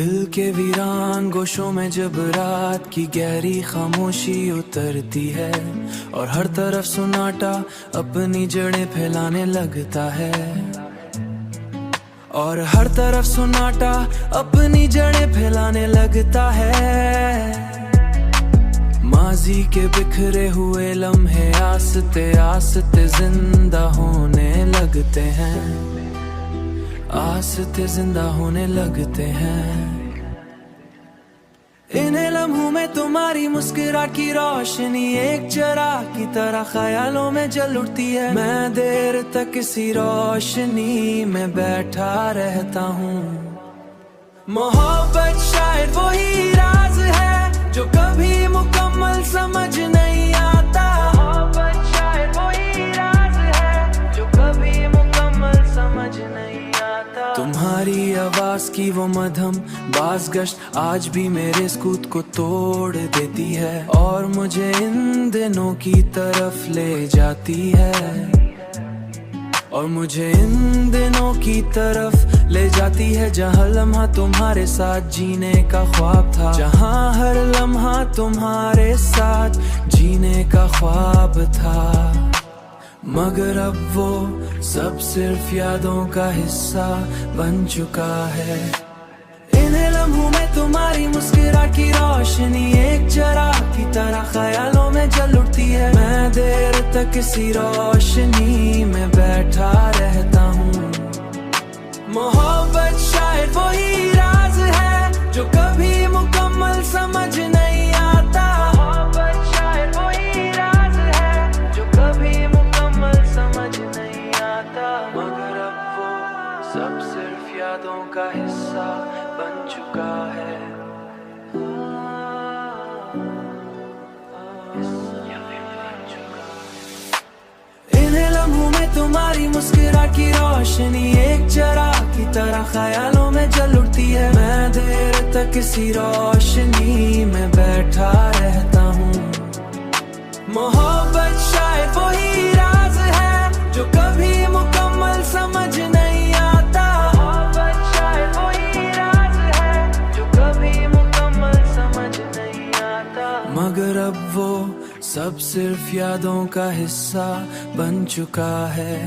दिल के वीरान गोशों में जब रात की गहरी खामोशी उतरती है और हर तरफ सुनाटा अपनी जड़ें फैलाने लगता है, और हर तरफ सुनाटा अपनी जड़ें फैलाने लगता है। माजी के बिखरे हुए लम्हे आस्ते आस्ते जिंदा होने लगते हैं, आस्ते जिंदा होने लगते हैं। इन्हें लम्हों में तुम्हारी मुस्कुराहट की रोशनी एक चिराग की तरह ख्यालों में जल उठती है। मैं देर तक इसी रोशनी में बैठा रहता हूँ। मोहब्बत शायद वही राज है जो कभी मुकम्मल समझ नहीं आता। मोहब्बत शायद वही राज है जो कभी मुकम्मल समझ नहीं आता। तुम्हारी आवाज की वो मधम बाज़गश्त आज भी मेरे सुकूत को तोड़ देती है और मुझे इन दिनों की तरफ ले जाती है, और मुझे इन दिनों की तरफ ले जाती है जहाँ लम्हा तुम्हारे साथ जीने का ख्वाब था, जहाँ हर लम्हा तुम्हारे साथ जीने का ख्वाब था। मगर अब वो सब सिर्फ यादों का हिस्सा बन चुका है। इन्हें लम्हों में तुम्हारी मुस्कुराहट की रोशनी एक चिराग की तरह ख्यालों में जल उठती है। मैं देर तक इसी रोशनी में बैठा रहता हूँ। मोहब्बत शायद वही राज है जो कभी मुकम्मल समझ नहीं आता। मोहब्बत शायद वही राज है जो कभी मुकम्मल समझ नहीं आता। मगर अब वो सब सिर्फ यादों का हिस्सा बन चुका है। इन्हें लम्हों में तुम्हारी मुस्कुराहट की रोशनी एक चिराग की तरह ख्यालों में जल उठती है। मैं देर तक इसी रोशनी में बैठा रहता हूँ। मोहब्बत शायद वही राज है जो कभी मुकम्मल समझ नहीं आता। मोहब्बत शायद वही राज है जो कभी मुकम्मल समझ नहीं आता। मगर अब वो सब सिर्फ यादों का हिस्सा बन चुका है।